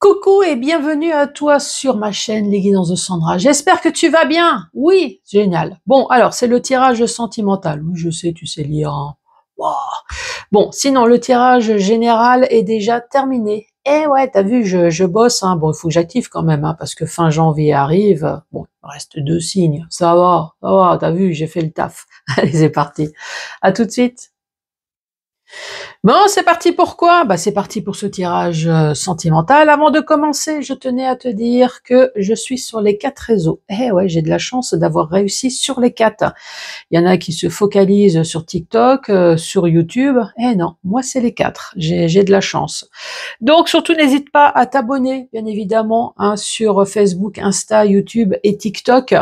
Coucou et bienvenue à toi sur ma chaîne Les Guidances de Sandra. J'espère que tu vas bien. Oui, génial. Bon, alors c'est le tirage sentimental. Oui, je sais, tu sais lire, hein. Wow. Bon, sinon le tirage général est déjà terminé. Eh ouais, t'as vu, je bosse, hein. Bon, il faut que j'active quand même, hein, parce que fin janvier arrive. Bon, il me reste 2 signes. Ça va, t'as vu, j'ai fait le taf. Allez, c'est parti. À tout de suite. Bon, c'est parti pour quoi? Bah, c'est parti pour ce tirage sentimental. Avant de commencer, je tenais à te dire que je suis sur les 4 réseaux. Eh ouais, j'ai de la chance d'avoir réussi sur les 4. Il y en a qui se focalisent sur TikTok, sur YouTube. Eh non, moi c'est les 4. J'ai de la chance. Donc surtout n'hésite pas à t'abonner, bien évidemment, hein, sur Facebook, Insta, YouTube et TikTok.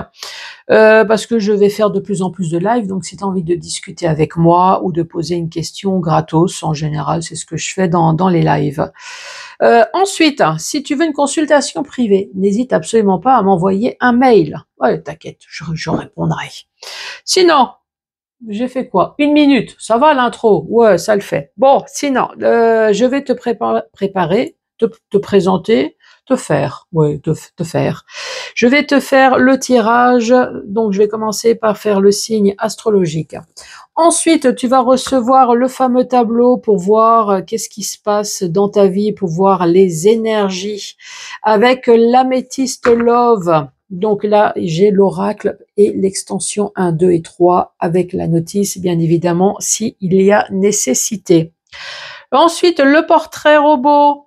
Parce que je vais faire de plus en plus de live, donc si tu as envie de discuter avec moi ou de poser une question gratos, en général c'est ce que je fais dans les lives. Ensuite, si tu veux une consultation privée, n'hésite absolument pas à m'envoyer un mail. Ouais, t'inquiète, je répondrai. Sinon, j'ai fait quoi? 1 minute, ça va l'intro? Ouais, ça le fait. Bon, sinon, je vais te préparer, te présenter, te faire, ouais, te faire. Je vais te faire le tirage, donc je vais commencer par faire le signe astrologique. Ensuite, tu vas recevoir le fameux tableau pour voir qu'est-ce qui se passe dans ta vie, pour voir les énergies avec l'améthyste love. Donc là, j'ai l'oracle et l'extension 1, 2 et 3 avec la notice, bien évidemment, s'il y a nécessité. Ensuite, le portrait robot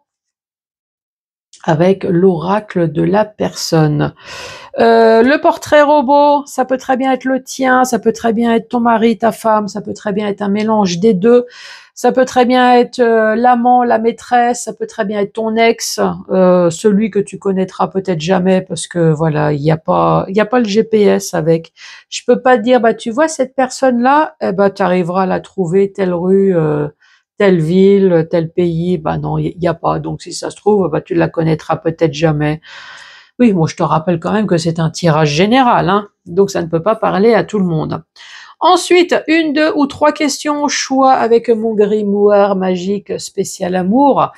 avec l'oracle de la personne. Le portrait robot, ça peut très bien être le tien, ça peut très bien être ton mari, ta femme, ça peut très bien être un mélange des deux. Ça peut très bien être l'amant, la maîtresse, ça peut très bien être ton ex, celui que tu connaîtras peut-être jamais parce que voilà, il y a pas le GPS avec. Je peux pas te dire bah tu vois cette personne-là, eh ben tu arriveras à la trouver telle rue, telle ville, tel pays. Bah non, il y a pas. Donc si ça se trouve, bah tu la connaîtras peut-être jamais. Oui, moi je te rappelle quand même que c'est un tirage général, hein, donc ça ne peut pas parler à tout le monde. Ensuite, 1, 2 ou 3 questions au choix avec mon grimoire magique spécial amour.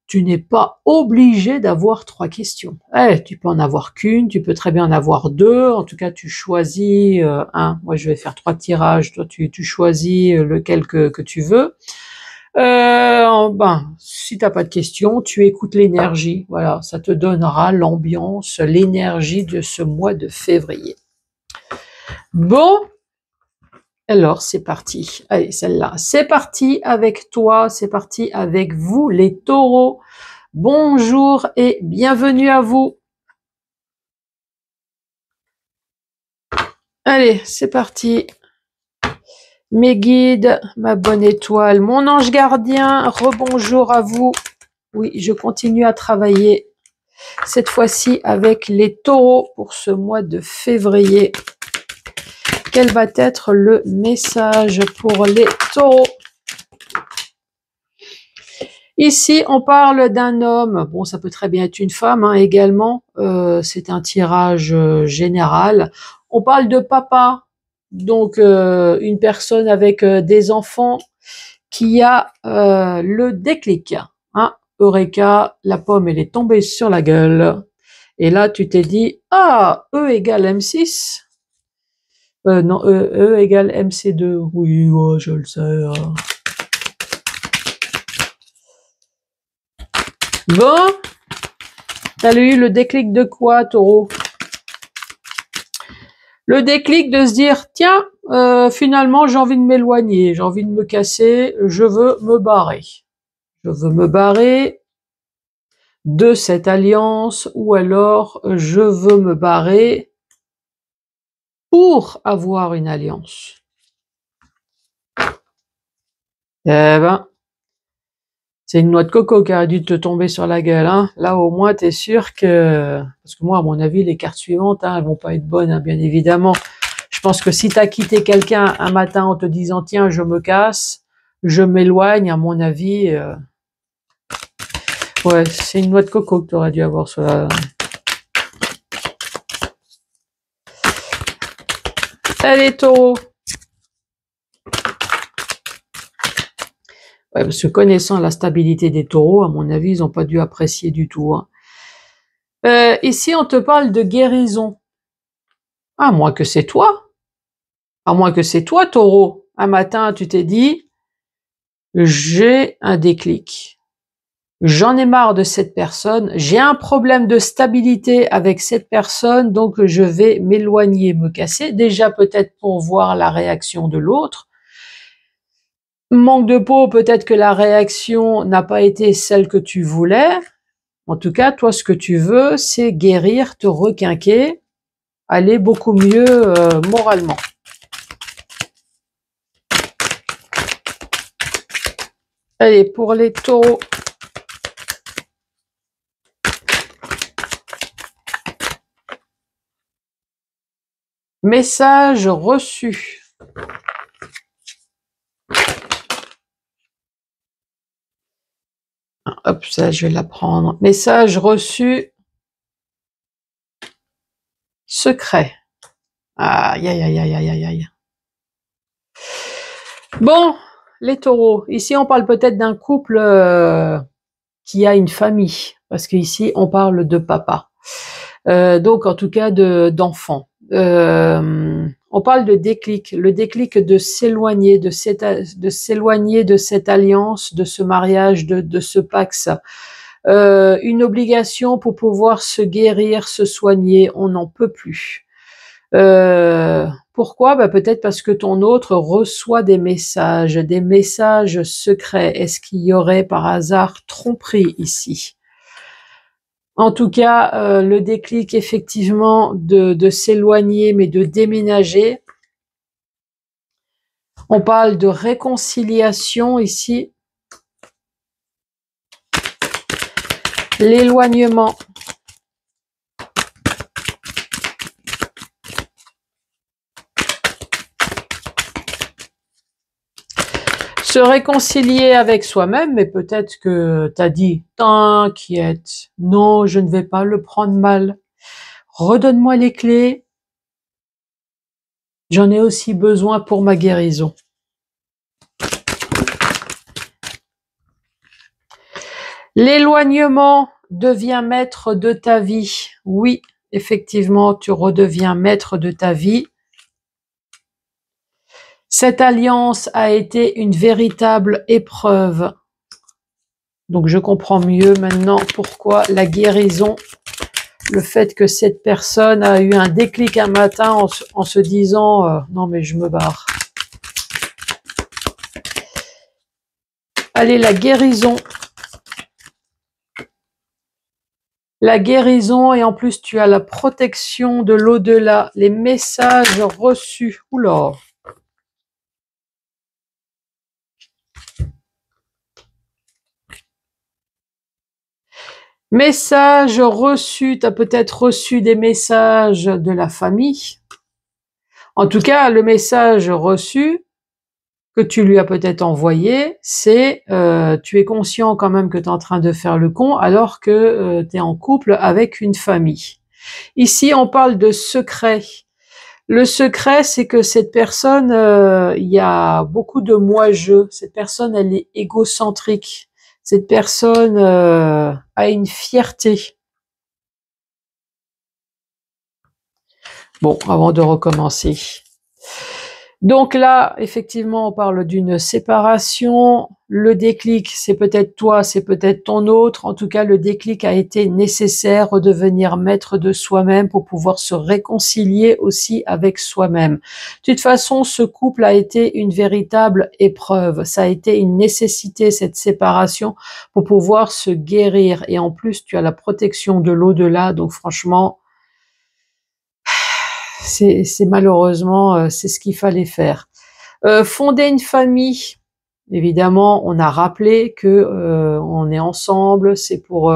Tu n'es pas obligé d'avoir 3 questions. Tu peux en avoir qu'une, tu peux très bien en avoir 2. En tout cas, tu choisis un. Moi, je vais faire 3 tirages. Toi, tu choisis lequel que tu veux. Si t'as pas de questions, tu écoutes l'énergie. Voilà, ça te donnera l'ambiance, l'énergie de ce mois de février. Bon. Alors, c'est parti. Allez, celle-là. C'est parti avec toi, c'est parti avec vous, les taureaux. Bonjour et bienvenue à vous. Allez, c'est parti. Mes guides, ma bonne étoile, mon ange gardien, rebonjour à vous. Oui, je continue à travailler, cette fois-ci avec les taureaux pour ce mois de février. Quel va être le message pour les taureaux? Ici, on parle d'un homme. Bon, ça peut très bien être une femme hein, également. C'est un tirage général. On parle de papa. Donc, une personne avec des enfants qui a le déclic. Hein. Eureka, la pomme, elle est tombée sur la gueule. Et là, tu t'es dit, ah, E égale M6. Non, E égale MC2. Oui, ouais, je le sais. Bon, t'as eu le déclic de quoi, taureau? Le déclic de se dire, tiens, finalement, j'ai envie de m'éloigner, j'ai envie de me casser, je veux me barrer. Je veux me barrer de cette alliance ou alors je veux me barrer pour avoir une alliance. Eh ben, c'est une noix de coco qui a dû te tomber sur la gueule. Hein. Là, au moins, t'es sûr que... Parce que moi, à mon avis, les cartes suivantes, hein, elles vont pas être bonnes, hein, bien évidemment. Je pense que si t'as quitté quelqu'un un matin en te disant « Tiens, je me casse, je m'éloigne », à mon avis... Ouais, c'est une noix de coco que t'aurais dû avoir sur la... Allez, taureau. Ouais, parce que connaissant la stabilité des taureaux, à mon avis, ils n'ont pas dû apprécier du tout. Hein. Ici, on te parle de guérison. À moins que c'est toi. À moins que c'est toi, Taureau. Un matin, tu t'es dit, j'ai un déclic. J'en ai marre de cette personne. J'ai un problème de stabilité avec cette personne, donc je vais m'éloigner, me casser. Déjà, peut-être pour voir la réaction de l'autre. Manque de peau, peut-être que la réaction n'a pas été celle que tu voulais. En tout cas, toi, ce que tu veux, c'est guérir, te requinquer, aller beaucoup mieux moralement. Allez, pour les taureaux. Message reçu. Hop, ça, je vais la prendre. Message reçu. Secret. Aïe, aïe, aïe, aïe, aïe, aïe, aïe. Bon, les taureaux. Ici, on parle peut-être d'un couple qui a une famille. Parce qu'ici, on parle de papa. Donc, en tout cas, d'enfants. On parle de déclic. Le déclic de s'éloigner de cette alliance, de ce mariage, de ce pax. Une obligation pour pouvoir se guérir, se soigner, on n'en peut plus. Pourquoi? Peut-être parce que ton autre reçoit des messages secrets. Est-ce qu'il y aurait par hasard tromperie ici? En tout cas, le déclic effectivement de s'éloigner, mais de déménager. On parle de réconciliation ici. L'éloignement. Se réconcilier avec soi-même, mais peut-être que tu as dit « T'inquiète, non, je ne vais pas le prendre mal. Redonne-moi les clés. J'en ai aussi besoin pour ma guérison. » L'éloignement devient maître de ta vie. Oui, effectivement, tu redeviens maître de ta vie. Cette alliance a été une véritable épreuve. Donc je comprends mieux maintenant pourquoi la guérison, le fait que cette personne a eu un déclic un matin en se disant non mais je me barre. Allez, la guérison. La guérison, et en plus tu as la protection de l'au-delà, les messages reçus. Oula. Message reçu, tu as peut-être reçu des messages de la famille. En tout cas, le message reçu que tu lui as peut-être envoyé, c'est tu es conscient quand même que tu es en train de faire le con alors que tu es en couple avec une famille. Ici, on parle de secret. Le secret, c'est que cette personne, il y a beaucoup de moi-je. Cette personne, elle est égocentrique. Cette personne a une fierté. Bon, avant de recommencer. Donc là, effectivement, on parle d'une séparation. Le déclic, c'est peut-être toi, c'est peut-être ton autre. En tout cas, le déclic a été nécessaire, redevenir maître de soi-même pour pouvoir se réconcilier aussi avec soi-même. De toute façon, ce couple a été une véritable épreuve. Ça a été une nécessité, cette séparation, pour pouvoir se guérir. Et en plus, tu as la protection de l'au-delà. Donc franchement, c'est malheureusement, c'est ce qu'il fallait faire. Fonder une famille, évidemment, on a rappelé que on est ensemble, c'est pour,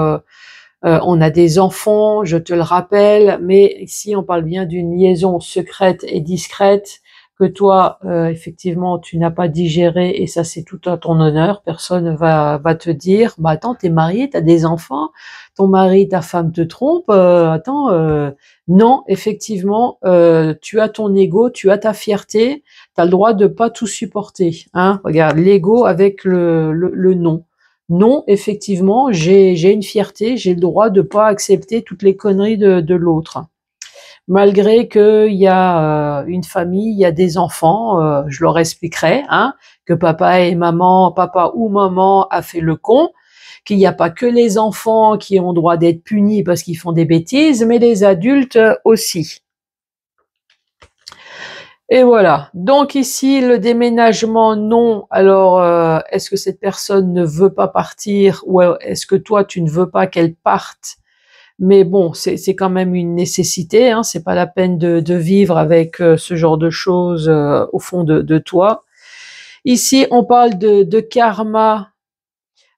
on a des enfants, je te le rappelle, mais ici on parle bien d'une liaison secrète et discrète que toi, effectivement, tu n'as pas digéré, et ça c'est tout à ton honneur. Personne va te dire, bah attends, t'es marié, t'as des enfants, ton mari, ta femme te trompe, attends, non, effectivement, tu as ton ego, tu as ta fierté, tu as le droit de pas tout supporter. Hein. Regarde, l'ego avec le non. non, effectivement, j'ai une fierté, j'ai le droit de pas accepter toutes les conneries de l'autre. Malgré qu'il y a une famille, il y a des enfants, je leur expliquerai, hein, que papa ou maman a fait le con, qu'il n'y a pas que les enfants qui ont droit d'être punis parce qu'ils font des bêtises, mais les adultes aussi. Et voilà. Donc ici, le déménagement, non. Alors, est-ce que cette personne ne veut pas partir ou est-ce que toi, tu ne veux pas qu'elle parte? Mais bon, c'est quand même une nécessité, hein. C'est pas la peine de vivre avec ce genre de choses au fond de toi. Ici, on parle de karma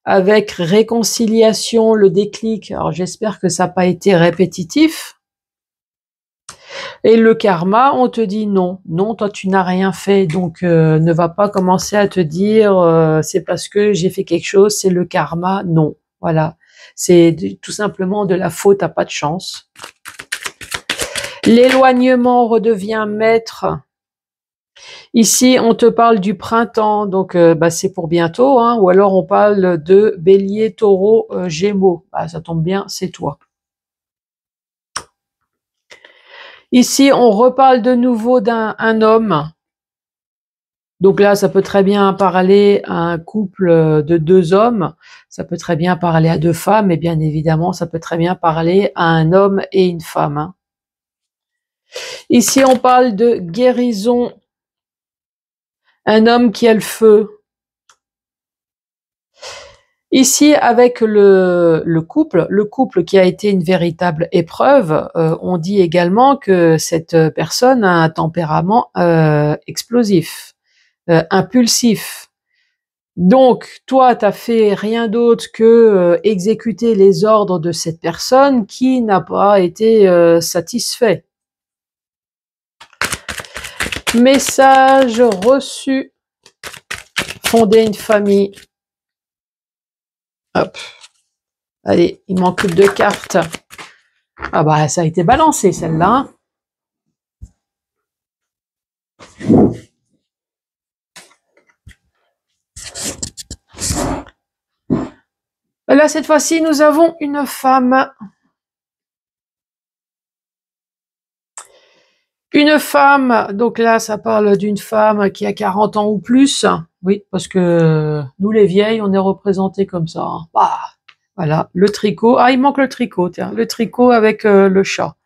avec réconciliation, le déclic. Alors, j'espère que ça n'a pas été répétitif. Et le karma, on te dit non, non, toi tu n'as rien fait, donc ne va pas commencer à te dire c'est parce que j'ai fait quelque chose, c'est le karma, non, voilà, c'est tout simplement de la faute à pas de chance. L'éloignement redevient maître. Ici, on te parle du printemps, donc c'est pour bientôt, hein, ou alors on parle de bélier, taureau, gémeaux, ça tombe bien, c'est toi. Ici, on reparle de nouveau d'un homme. Donc là, ça peut très bien parler à un couple de 2 hommes, ça peut très bien parler à 2 femmes, et bien évidemment, ça peut très bien parler à un homme et une femme, hein. Ici, on parle de guérison. Un homme qui a le feu. Ici, avec le couple qui a été une véritable épreuve, on dit également que cette personne a un tempérament explosif, impulsif. Donc, toi, t'as fait rien d'autre que exécuter les ordres de cette personne qui n'a pas été satisfait. Message reçu. Fonder une famille. Hop. Allez, il manque 2 cartes. Ah bah, ça a été balancé, celle-là. Là, cette fois-ci, nous avons une femme. Une femme, donc là, ça parle d'une femme qui a 40 ans ou plus. Oui, parce que nous, les vieilles, on est représentés comme ça, hein. Bah, voilà, le tricot. Ah, il manque le tricot, tiens, le tricot avec le chat.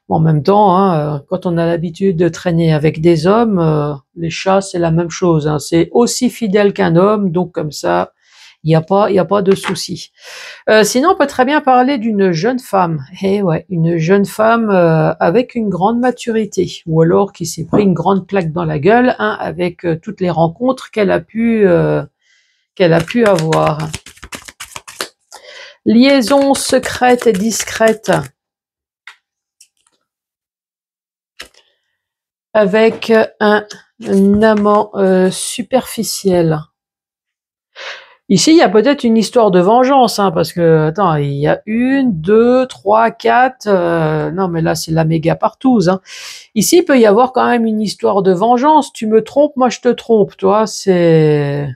Bon, en même temps, hein, quand on a l'habitude de traîner avec des hommes, les chats, c'est la même chose, hein. C'est aussi fidèle qu'un homme, donc comme ça, il y a pas de souci. Sinon, on peut très bien parler d'une jeune femme. Eh ouais, une jeune femme avec une grande maturité, ou alors qui s'est pris une grande claque dans la gueule, hein, avec toutes les rencontres qu'elle a pu avoir. Liaison secrète et discrète avec un amant superficiel. Ici, il y a peut-être une histoire de vengeance, hein, parce que, attends, il y a 1, 2, 3, 4, non, mais là, c'est la méga partouze, hein. Ici, il peut y avoir quand même une histoire de vengeance. Tu me trompes, moi, je te trompe, toi, c'est...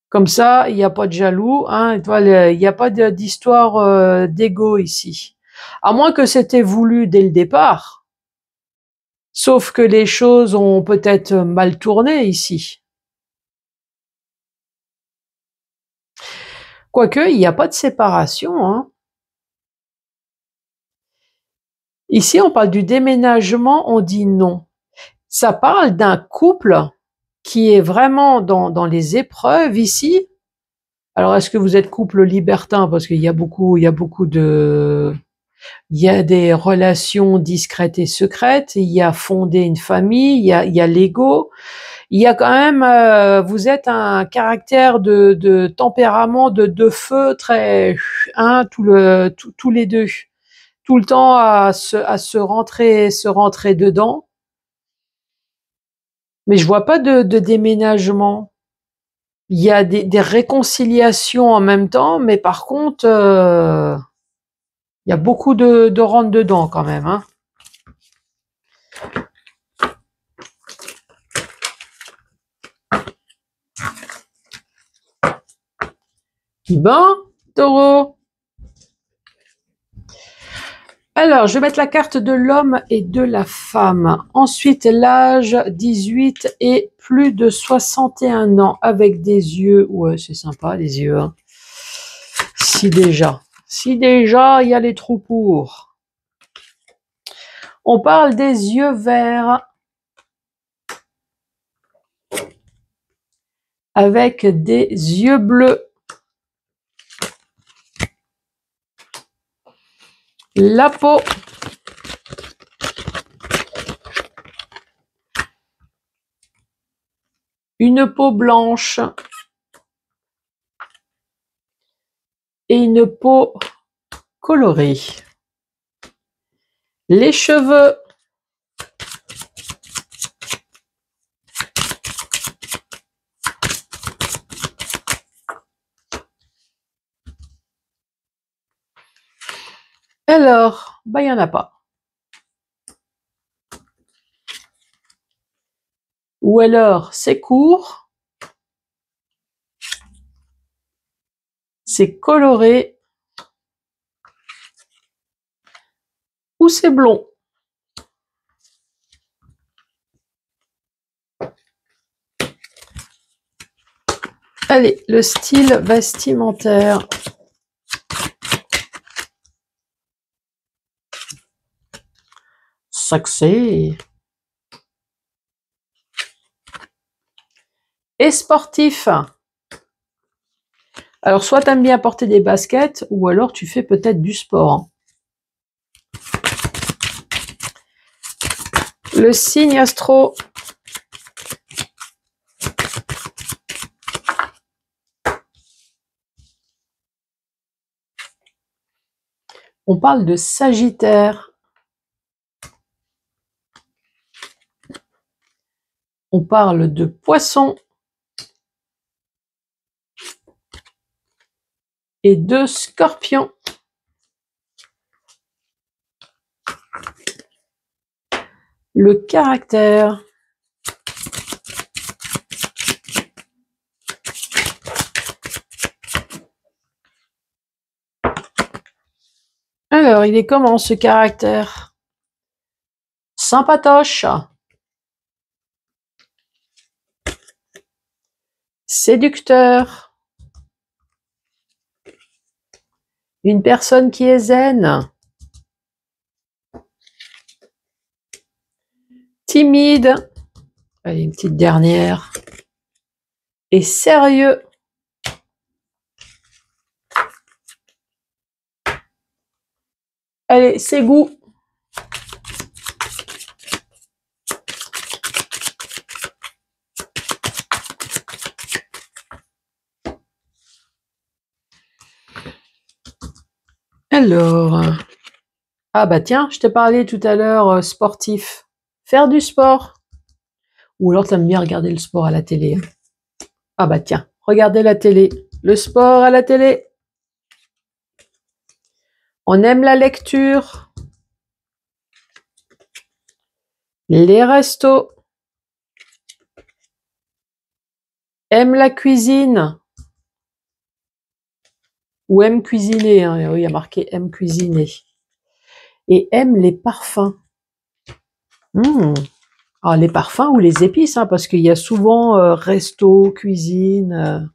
Comme ça, il n'y a pas de jaloux, hein, toi, il n'y a pas d'histoire d'ego ici. À moins que c'était voulu dès le départ. Sauf que les choses ont peut-être mal tourné ici. Quoique, il n'y a pas de séparation, hein. Ici, on parle du déménagement, on dit non. Ça parle d'un couple qui est vraiment dans les épreuves ici. Alors, est-ce que vous êtes couple libertin? Parce qu'il y a beaucoup de... Il y a des relations discrètes et secrètes, il y a fonder une famille, il y a l'ego. Il y a quand même, vous êtes un caractère de tempérament de feu très, hein, tous les deux, tout le temps à se rentrer dedans. Mais je vois pas de déménagement. Il y a des réconciliations en même temps, mais par contre, il y a beaucoup de rentre dedans quand même, hein. Bon, taureau. Alors, je vais mettre la carte de l'homme et de la femme. Ensuite, l'âge 18 et plus de 61 ans avec des yeux. Ouais, c'est sympa, les yeux. Hein. Si déjà, il y a les trous pour. On parle des yeux verts avec des yeux bleus. La peau. Une peau blanche. Et une peau colorée. Les cheveux. Alors, bah, il n'y en a pas. Ou alors, c'est court. C'est coloré. Ou c'est blond. Allez, le style vestimentaire. Sexy. Et sportif. Alors, soit tu aimes bien porter des baskets, ou alors tu fais peut-être du sport. Le signe astro. On parle de Sagittaire. On parle de Poisson. Et de Scorpion. Le caractère. Alors, il est comment ce caractère? Sympatoche. Séducteur. Une personne qui est zen. Timide. Allez, une petite dernière. Et sérieux. Allez, c'est goût. Alors, ah bah tiens, je t'ai parlé tout à l'heure sportif. Faire du sport. Ou alors t'aimes bien regarder le sport à la télé. Ah bah tiens, regardez la télé. Le sport à la télé. On aime la lecture. Les restos. Aime la cuisine. Ou aime cuisiner. Hein. Oui, il y a marqué aime cuisiner. Et aime les parfums. Ah, les parfums ou les épices, hein, parce qu'il y a souvent resto, cuisine.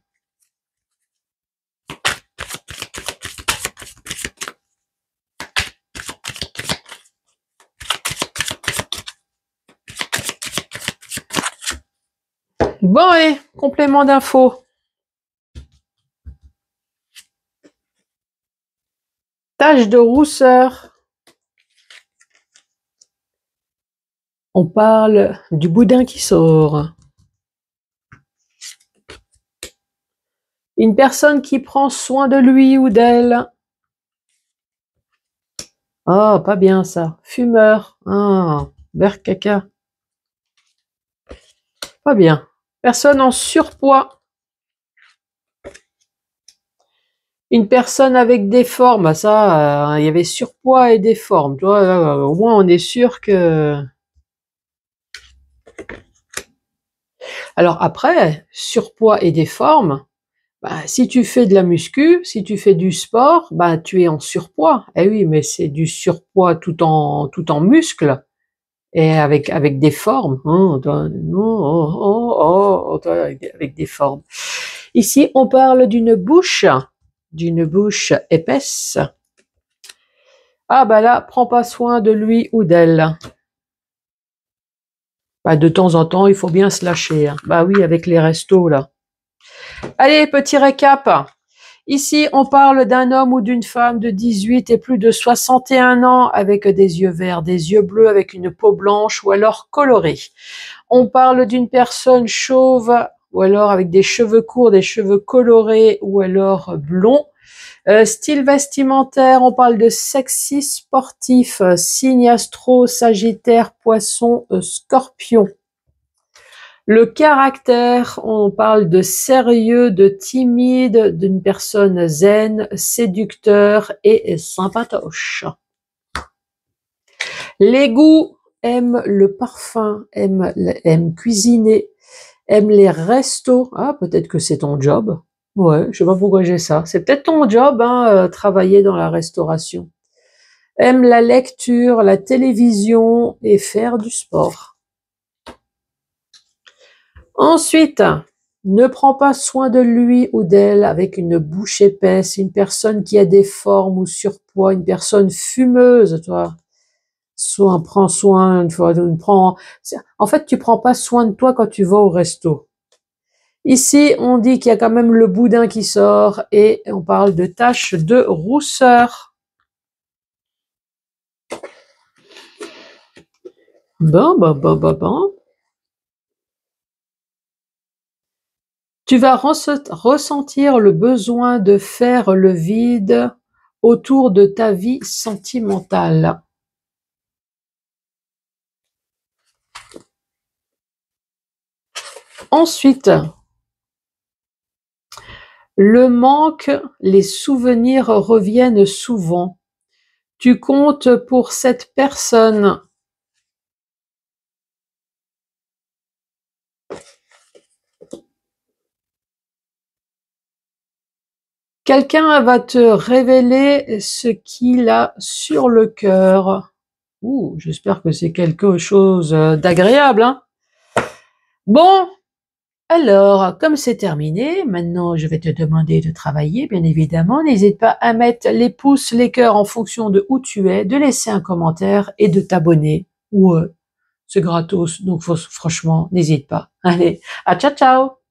Bon, allez, complément d'infos. Tache de rousseur. On parle du boudin qui sort. Une personne qui prend soin de lui ou d'elle. Oh, pas bien ça. Fumeur. Ah, vert caca. Pas bien. Personne en surpoids. Une personne avec des formes. Ça, il y avait surpoids et des formes. Tu vois, au moins, on est sûr que... Alors après, surpoids et des formes, Bah, si tu fais de la muscu, si tu fais du sport, bah, tu es en surpoids. Eh oui, mais c'est du surpoids tout en muscles et avec des formes, hein, avec des formes. Ici, on parle d'une bouche épaisse. Ah bah là, prends pas soin de lui ou d'elle. Bah, de temps en temps, il faut bien se lâcher, hein. Bah oui, avec les restos là. Allez, petit récap. Ici, on parle d'un homme ou d'une femme de 18 et plus de 61 ans avec des yeux verts, des yeux bleus avec une peau blanche ou alors colorée. On parle d'une personne chauve ou alors avec des cheveux courts, des cheveux colorés ou alors blonds. Style vestimentaire, on parle de sexy sportif, signe astro, sagittaire, poisson, scorpion. Le caractère, on parle de sérieux, de timide, d'une personne zen, séducteur et sympatoche. Les goûts, aime le parfum, aime cuisiner, aime les restos. Ah, peut-être que c'est ton job. Ouais, je sais pas pourquoi j'ai ça. C'est peut-être ton job, hein, travailler dans la restauration. Aime la lecture, la télévision et faire du sport. Ensuite, ne prends pas soin de lui ou d'elle avec une bouche épaisse, une personne qui a des formes ou surpoids, une personne fumeuse, toi. Prends soin, en fait, tu prends pas soin de toi quand tu vas au resto. Ici, on dit qu'il y a quand même le boudin qui sort et on parle de taches de rousseur. Bon. Tu vas ressentir le besoin de faire le vide autour de ta vie sentimentale. Ensuite, le manque, les souvenirs reviennent souvent. Tu comptes pour cette personne. Quelqu'un va te révéler ce qu'il a sur le cœur. Ouh, j'espère que c'est quelque chose d'agréable, hein. Bon, alors, comme c'est terminé, maintenant je vais te demander de travailler, bien évidemment. N'hésite pas à mettre les pouces, les cœurs en fonction de où tu es, de laisser un commentaire et de t'abonner. Ouais, c'est gratos, donc franchement, n'hésite pas. Allez, à ciao ciao!